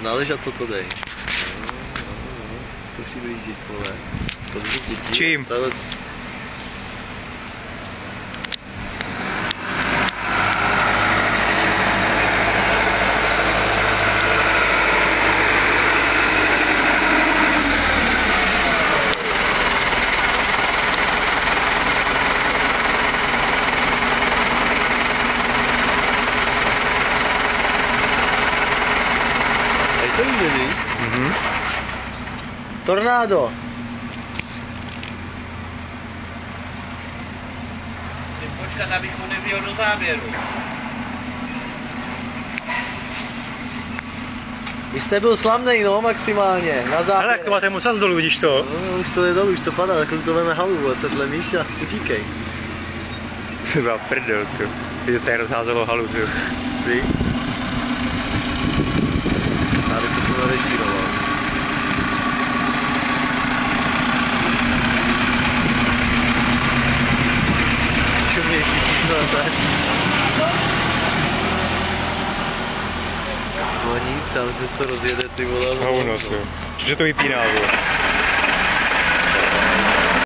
Naležat to dej. Co to přiblížit, vole. Čím? Tahle... To viděli? Tornádo! Počkat, abych mu nevyjel do záběru. Vy jste byl slavnej, no, maximálně, na záběr. Ale jak máte moc dolů, vidíš to? No, už to je dolů, už to padá, takhle to veme halu, setle Míša, utíkej. Za prdel, to. Teď to tady rozházelo halu, ty. Ty? Tady to se narežíroval. Čumější písna tak. No nic, ale se to rozjede, ty vole. No, no, že to vypíná, vole.